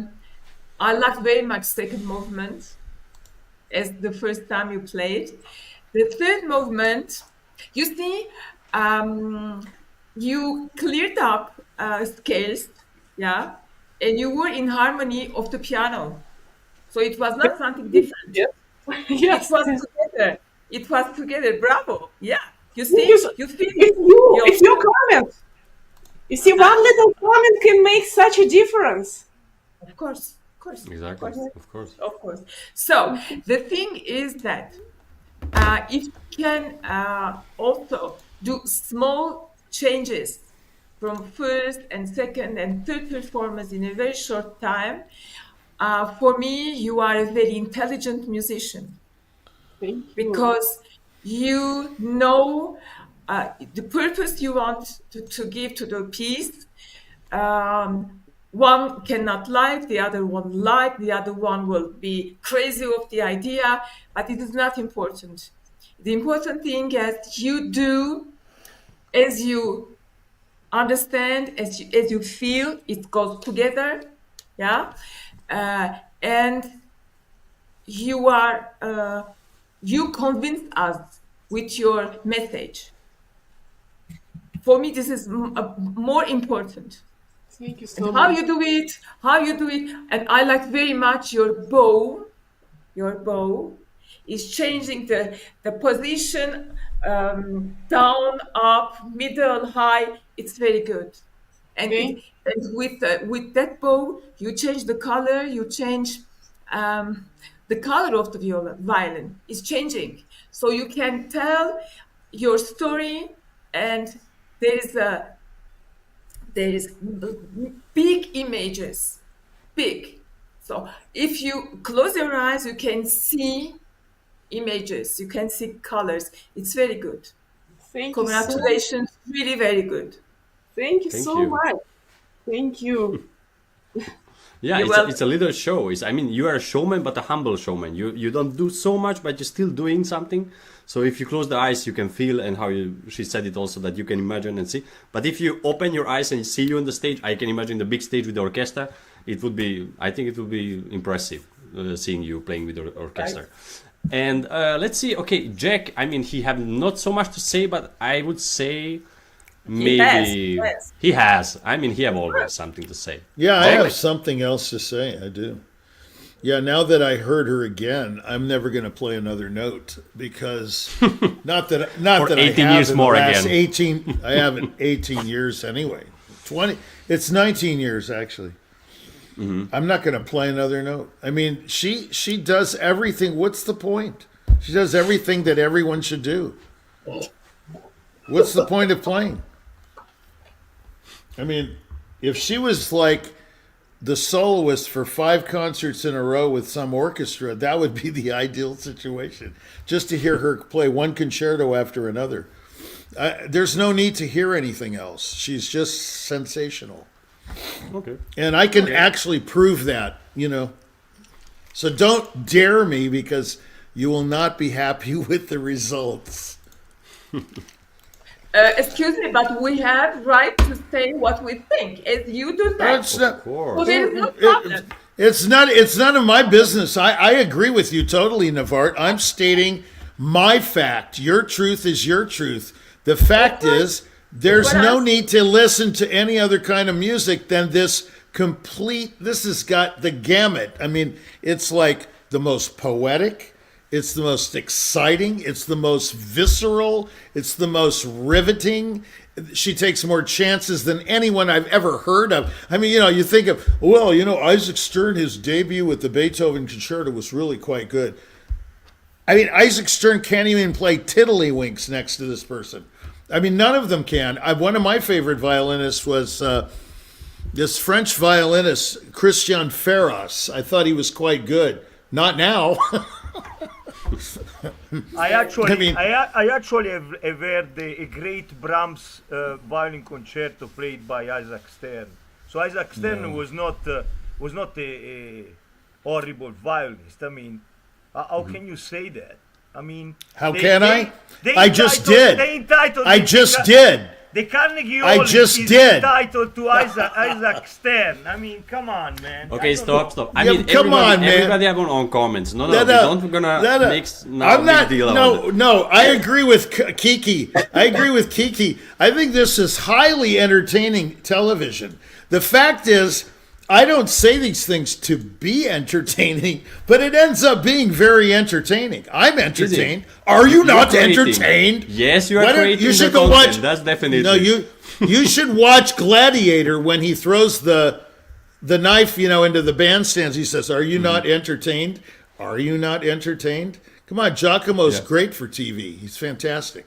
liked very much second movement as the first time you played. The third movement, you see, you cleared up scales, yeah, and you were in harmony of the piano. So it was not something different. Yes. Yes. It was together. It was together. Bravo. Yeah. You see, you feel It's your comment. You see, one little comment can make such a difference. Of course. Exactly, of course. So the thing is that if you can also do small changes from first and second and third performance in a very short time, for me, you are a very intelligent musician Thank you. because you know the purpose you want to give to the piece. One cannot like, the other one like, the other one will be crazy of the idea, but it is not important. The important thing is you do as you understand, as you feel, it goes together, yeah, and you convince us with your message. For me, this is more important. Thank you so And how much. you do it, and I like very much your bow. Your bow is changing the position, down, up, middle, high. It's very good. And, Okay. and with that bow, you change the color, you change the color of the violin is changing. So you can tell your story, and there is big images, big. So if you close your eyes, you can see images, you can see colors. It's very good. Thank you so much. Congratulations, really very good. Thank you Thank so you. much. Thank you. Yeah, You're it's a little show. I mean, you are a showman, but a humble showman. You don't do so much, but you're still doing something. So if you close the eyes, you can feel, and she said it also, that you can imagine and see. But if you open your eyes and see you on the stage, I can imagine the big stage with the orchestra. I think it would be impressive seeing you playing with the orchestra. Right. And let's see. Okay, Jack. I mean, he have not so much to say, but I would say. Maybe he has. I mean, he have always something to say. Yeah, I have something else to say. I do. Yeah, now that I heard her again, I'm never going to play another note because not that I 18 have years in more the last again. 18. I haven't 18 years anyway. 20. It's 19 years actually. Mm-hmm. I'm not going to play another note. I mean, she does everything. What's the point? She does everything that everyone should do. What's the point of playing? I mean, if she was like the soloist for 5 concerts in a row with some orchestra, that would be the ideal situation. Just to hear her play one concerto after another. There's no need to hear anything else. She's just sensational. Okay. And I can actually prove that, So don't dare me because you will not be happy with the results. Excuse me, but we have right to say what we think, as you do that. Of course. So there is no problem. It's none of my business. I agree with you totally, Navart. I'm stating my fact. Your truth is your truth. The fact is, there's no need to listen to any other kind of music than this this has got the gamut. I mean, it's like the most poetic. It's the most exciting. It's the most visceral. It's the most riveting. She takes more chances than anyone I've ever heard of. I mean, you think of, Isaac Stern, his debut with the Beethoven Concerto was really quite good. I mean, Isaac Stern can't even play tiddlywinks next to this person. I mean, none of them can. One of my favorite violinists was this French violinist, Christian Ferras. I thought he was quite good. Not now. I actually have heard a great Brahms violin concerto played by Isaac Stern. So Isaac Stern was not a horrible violinist. I mean, how can you say that? I mean, how can I? I just did. I just did. The Carnegie Hall is entitled to Isaac Stern. I mean, come on, man. Okay, stop. I mean, come on, man. Everybody have their own comments. No, we're not gonna mix now. I'm not. No. I agree with Kiki. I think this is highly entertaining television. The fact is, I don't say these things to be entertaining, but it ends up being very entertaining. I'm entertained. Are you not entertained? Yes, you are creating you should the go content. watch. That's definitely. No, you should watch Gladiator when he throws the knife, into the bandstands. He says, "Are you not entertained? Are you not entertained?" Come on, Giacomo's great for TV. He's fantastic.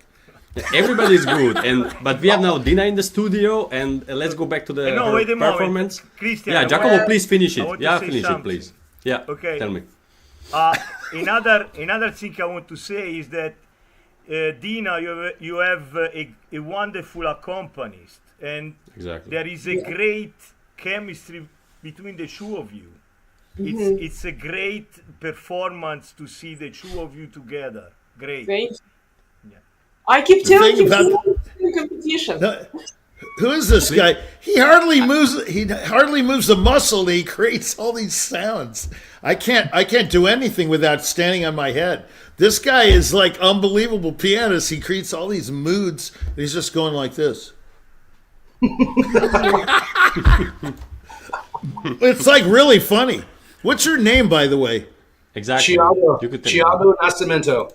Everybody's good, but we have now Dina in the studio, and let's go back to the performance. Christian, Giacomo, please finish it. Finish it, please. Yeah. Okay. Tell me. Another thing I want to say is that Dina, you have a wonderful accompanist, and Exactly. there is a great chemistry between the two of you. It's a great performance to see the two of you together. Great. Thank you. Yeah. I keep telling thing him about- in competition. No, who is this guy? He hardly moves. He hardly moves a muscle. And he creates all these sounds. I can't do anything without standing on my head. This guy is like unbelievable pianist. He creates all these moods. He's just going like this. It's like really funny. What's your name, by the way? Exactly. Thiago, You could tell Thiago Nascimento.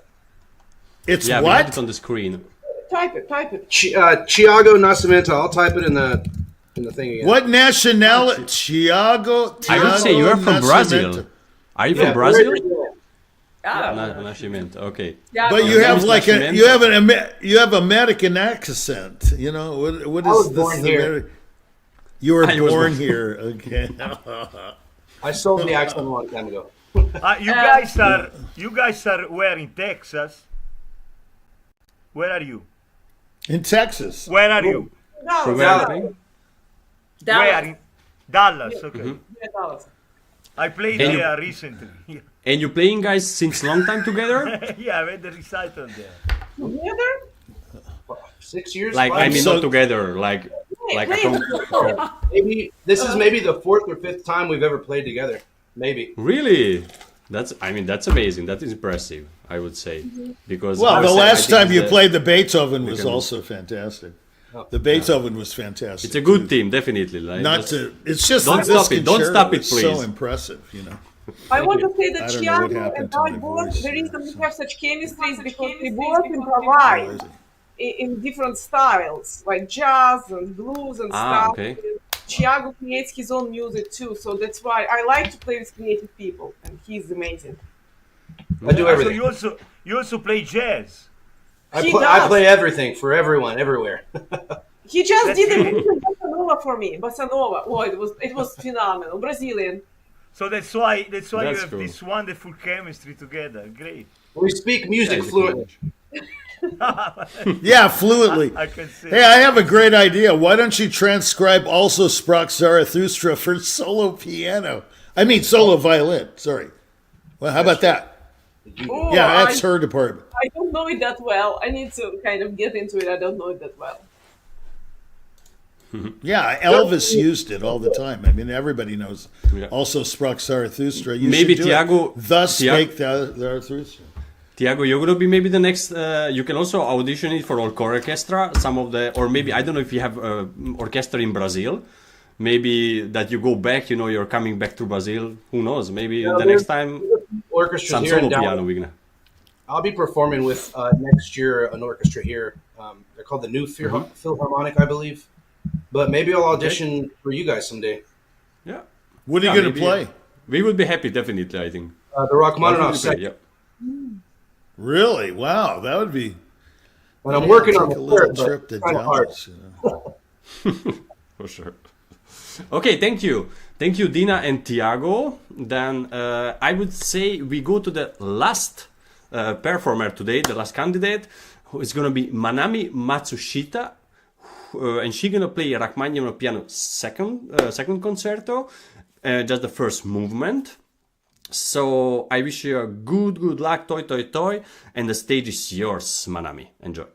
It's Yeah, we have what? it on the screen. Type it. Thiago Nascimento. I'll type it in the thing again. What nationality? Thiago. I would say you are from Nascimento. Brazil. Are you Yeah, from Brazil? Yeah. Nascimento. Okay. Yeah. But you Yeah, have it's like a Nascimento. you have American accent. You know what I is was this? born here. You were I was born born- here. Okay. I sold the accent a long time ago. You guys are where in Texas? Where are you? In Texas. Where are you? From Dallas. where are you playing? Where in Dallas? Okay. Yeah, Dallas. I played And you- there recently. And you playing guys since long time together? Yeah, I went the recital there. Together? 6 years. Like I five? mean, So- not together. Like from, Maybe this is maybe the fourth or fifth time we've ever played together. Maybe. really. That's amazing. That is impressive. I would say because Well, the I last think time you it's played the Beethoven was can- also fantastic. Oh. The Beethoven was fantastic. it's a good team, definitely. Like, Not just- to. It's just Don't that this stop it. Don't concerto stop it, is please. So impressive, you know. I want to say that I don't know what Thiago happened and to my I both, voice the reason there, we so- have such chemistry is because we both improvise in different styles, like jazz and blues and stuff. okay. Thiago creates his own music too, so that's why I like to play with creative people, and he's amazing. I do So everything. you also play jazz. He I does. play everything for everyone, everywhere. He just That's did a great. movie Bossa Nova for me. Bossa Nova. Oh, it was phenomenal. Brazilian. So that's why you That's have cool. this wonderful chemistry together. Great. We speak music it's a fluently. Yeah, fluently. I can see. Hey, I have a great idea. Why don't you transcribe also Sprach Zarathustra for solo piano? I mean, solo violin. Sorry. Well, how about that? Oh, Yeah, that's her department. I don't know it that well. I need to kind of get into it. I don't know it that well. Yeah, Elvis used it all the time. I mean, everybody knows. Yeah. Also, Sprach Zarathustra. You Maybe should do it. Thiago- Thus Thiago- spake Zarathustra. Tiago, you're gonna be maybe the next. You can also audition it for Orchestra. Some of the, or maybe I don't know if you have orchestra in Brazil. Maybe that you go back. You know, you're coming back to Brazil. Who knows? Maybe the next time Orchestras some here in solo Dallas. piano. We're gonna. I'll be performing with next year an orchestra here. They're called the New Philharmonic, I believe. But maybe I'll audition for you guys someday. Yeah. What are you Yeah, going to maybe, play? We would be happy, definitely. I think. The Rachmaninoff Definitely, second. yeah. Really? Wow, that would be. And I'm working on Take the a little third, but trip to it's kind of hard. Dallas. You know? For sure. Okay, thank you. Thank you, Dina and Tiago. Then I would say we go to the last performer today, the last candidate, who is going to be Manami Matsushita. And she's going to play Rachmaninoff piano second concerto, just the first movement. So I wish you a good luck, toi toi toi, and the stage is yours, Manami. Enjoy.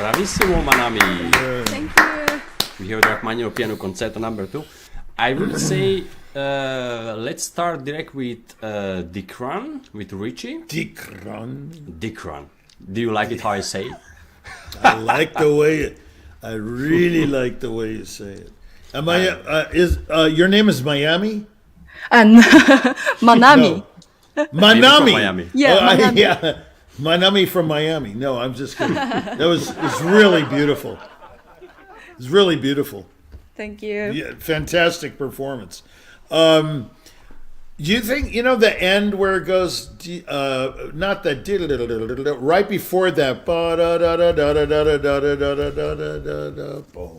Bravissimo, Manami. Thank you. We hear the Rachmaninoff piano concerto number 2. I would say let's start direct with Dikran, with Richie. Dikran. Do you like it how I say it? I like the way I really like the way you say it. Am I? Your name is Miami? And Manami. No. Manami. Miami. Yeah, Manami. Yeah. Manami from Miami. No, I'm just kidding. That was really beautiful. It's really beautiful. Thank you. Yeah, fantastic performance. Do you think, the end where it goes, not that, right before that,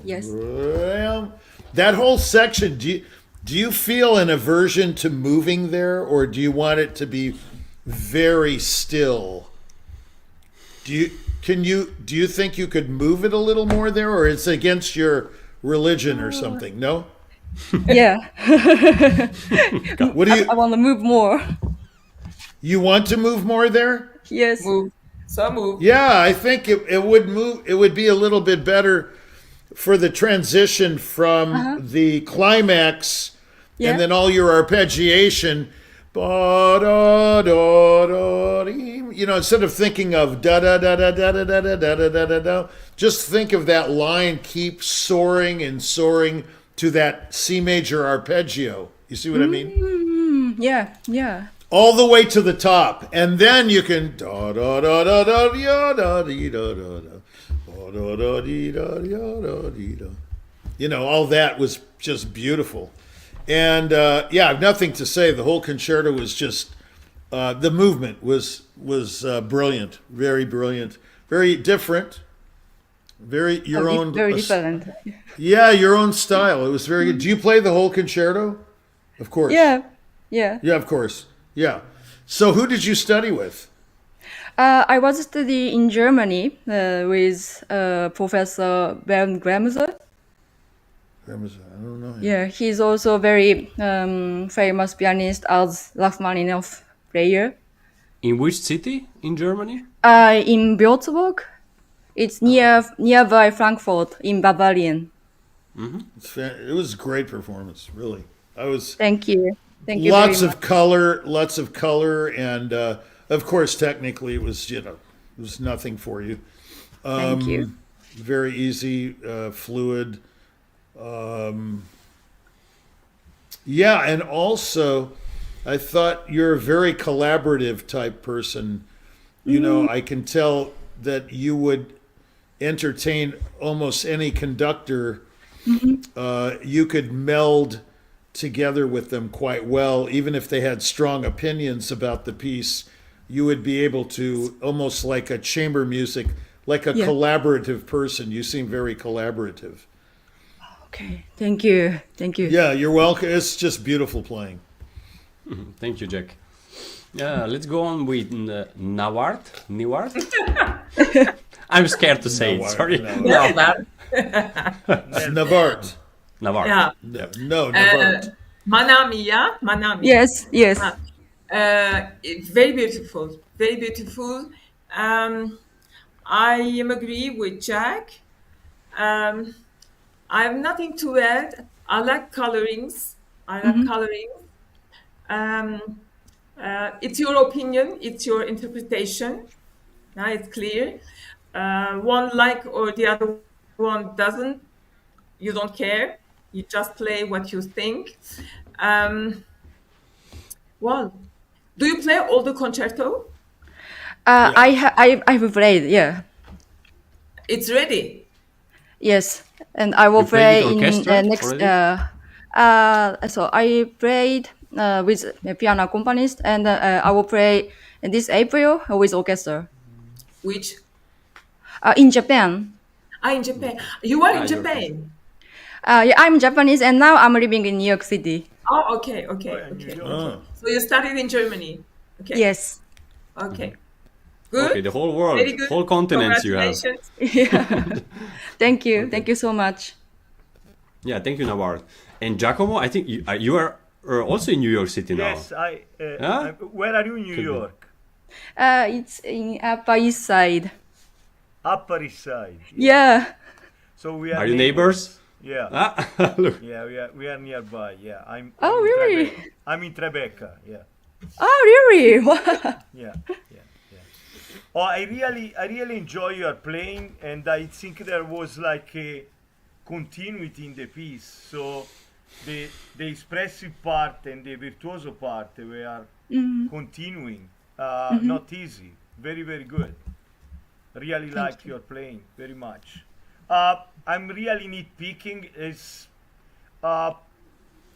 Yes. that whole section, do you feel an aversion to moving there, or do you want it to be very still? Do you think you could move it a little more there, or it's against your religion or something? No? Yeah. What do you I want to move more. You want to move more there? Yes. Move. So move. Yeah, I think it would move. It would be a little bit better for the transition from the climax and then all your arpeggiation. Instead of thinking of da da da da da da da da da da da da, just think of that line keep soaring and soaring to that C major arpeggio. You see what I mean? Yeah, yeah. All the way to the top, and then you can da da da da da da da da da da da da da. All that was just beautiful, and I have nothing to say. The whole concerto was just the movement was brilliant, very brilliant, very different, very your own, very different. Yeah, your own style. It was very good. Do you play the whole concerto? Of course. Yeah. Yeah, of course. Yeah. So who did you study with? I was studying in Germany with Professor Bernd Gramser. I don't know him. Yeah, he's also very famous pianist as Rachmaninoff player. In which city in Germany? In Würzburg. It's nearby Frankfurt in Bavarian. It was a great performance, really. Thank you. Thank you lots very of much. lots of color, and of course, technically, it was nothing for you. Thank you. Very easy, fluid. And also, I thought you're a very collaborative type person. I can tell that you would entertain almost any conductor. You could meld together with them quite well. Even if they had strong opinions about the piece, you would be able to, almost like a chamber music, like a collaborative person. You seem very collaborative. Okay, thank you. Yeah, you're welcome. It's just beautiful playing. Thank you, Jack. Let's go on with Nawart. I'm scared to say it. Sorry. Navart. Yeah. No, Navart. Manami, yeah? Manami. Yes. Very beautiful. Very beautiful. I am agree with Jack. I have nothing to add. I like colorings. It's your opinion. It's your interpretation. Now it's clear. One like or the other one doesn't. You don't care. You just play what you think. Well, do you play all the concerto? I have played. Yeah. It's ready. Yes, and I will You played play with in orchestra next. already? So I played with a piano accompanist, and I will play this April with orchestra. Which? In Japan. In Japan. You are in Japan. I'm Japanese, and now I'm living in New York City. Oh, okay. So you started in Germany. Okay. Yes. Okay. Good. Okay, the whole world, Very good. whole continents you have. Congratulations. Yeah. Thank you. Thank you so much. Yeah, thank you, Nawar. And Giacomo, I think you are also in New York City now. Yes, where are you in New York? It's in Upper East Side. Upper East Side. Yeah. So we are. Are you neighbors? Yeah. Ah, look. Yeah, we are nearby. Yeah, I'm. Oh, in really? Tribeca. I'm in Tribeca. Yeah. Oh, really? Wow. Yeah. Oh, I really enjoy your playing, and I think there was like a continuity in the piece. So the expressive part and the virtuoso part were continuing. Not easy. Very, very good. Really like your playing very much. I'm really nitpicking is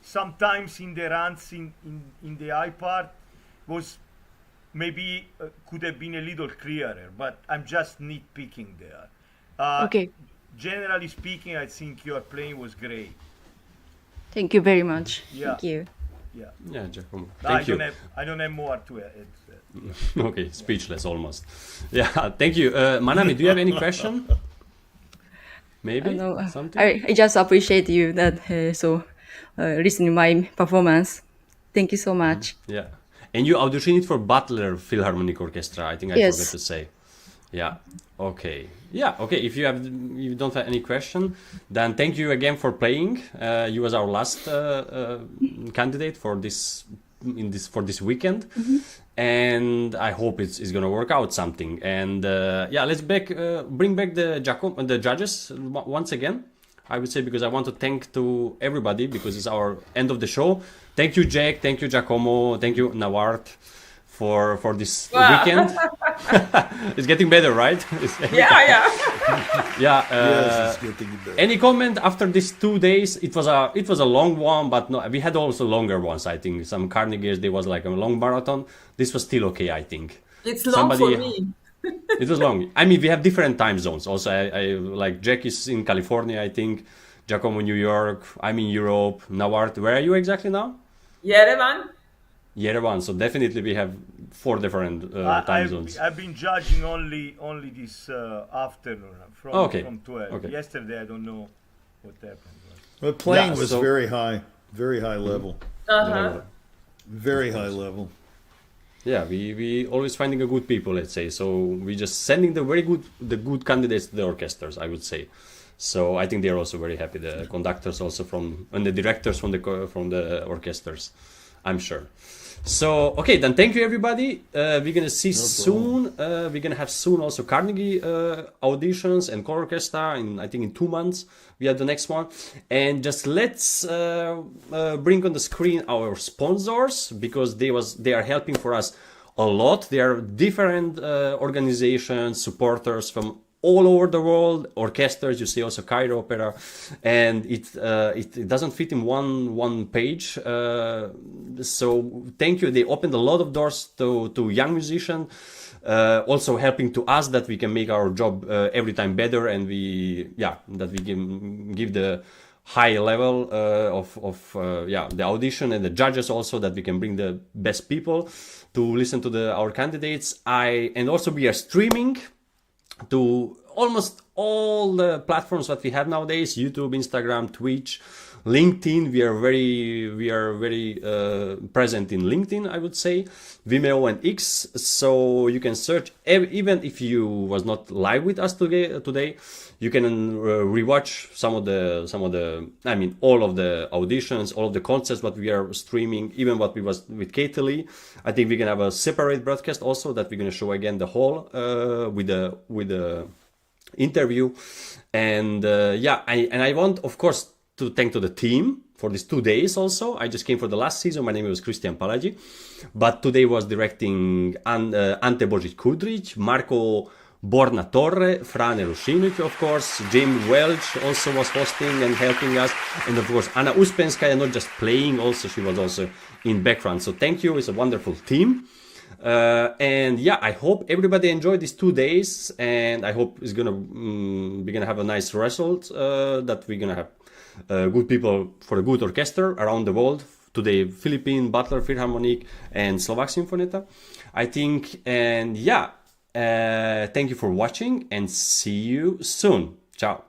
sometimes in the runs in the I part was maybe could have been a little clearer, but I'm just nitpicking there. Okay. Generally speaking, I think your playing was great. Thank you very much. Yeah. Thank you. Yeah. Yeah, Giacomo. Thank you. I don't have more to add. Okay, speechless almost. Yeah, thank you. Manami, do you have any question? Maybe No, something? I just appreciate you that listening my performance. Thank you so much. Yeah. And you auditioned for Butler Philharmonic Orchestra, I think I Yes. forgot to say. Yeah. Okay. Yeah. Okay. If you don't have any question, then thank you again for playing. You was our last candidate for this weekend, and I hope it's gonna work out something. And yeah, let's bring back the judges once again. I would say, because I want to thank to everybody because it's our end of the show. Thank you, Jack. Thank you, Giacomo. Thank you, Nawart, for this weekend. It's getting better, right? Yeah. Yeah. Yes, it's getting better. Any comment after these 2 days? It was a long one, but no, we had also longer ones. I think some Carnegie's there was like a long marathon. This was still okay, I think. It's long for me. It was long. I mean, we have different time zones. Also, I like Jack is in California, I think. Giacomo, New York. I'm in Europe. Nawart, where are you exactly now? Yerevan. So definitely we have 4 different time zones. I've been judging only this afternoon from 12. Okay. Yesterday I don't know what happened. But playing Yeah, was so- very high level. Very high level. Yeah, we always finding a good people, let's say. So we just sending the good candidates to the orchestras, I would say. So I think they're also very happy. The conductors also and the directors from the orchestras, I'm sure. So okay, then thank you everybody. We're gonna see soon. We're gonna have soon also Carnegie auditions and ColORCHESTRA in 2 months. We have the next one, and just let's bring on the screen our sponsors, because they are helping for us a lot. They are different organizations, supporters from all over the world, orchestras. You see also Cairo Opera, and it doesn't fit in one page. So thank you. They opened a lot of doors to young musicians, also helping to us that we can make our job every time better, and that we can give the high level of the audition, and the judges also, that we can bring the best people to listen to our candidates. And also we are streaming to almost all the platforms that we have nowadays: YouTube, Instagram, Twitch, LinkedIn. We are very present in LinkedIn, I would say, Vimeo and X. So you can search, even if you was not live with us today, you can rewatch some of the all of the auditions, all of the concerts that we are streaming, even what we was with Katie Lee. I think we can have a separate broadcast also that we're going to show again the whole with the interview. And I want, of course, to thank to the team for these 2 days also. I just came for the last season. My name was Christian Palagi, but today was directing Ante Božić-Kudrić, Marco Borna-Torre, Frane Rušinović, of course, Jim Welch also was hosting and helping us, and of course Anna Uspenskaya, not just playing, also she was also in background. So thank you. It's a wonderful team. And yeah, I hope everybody enjoyed these 2 days, and I hope we're gonna have a nice result, that we're gonna have good people for a good orchestra around the world. Today, Philippine, Butler Philharmonic, and Slovak Symphonetta, I think. And yeah, thank you for watching, and see you soon. Ciao.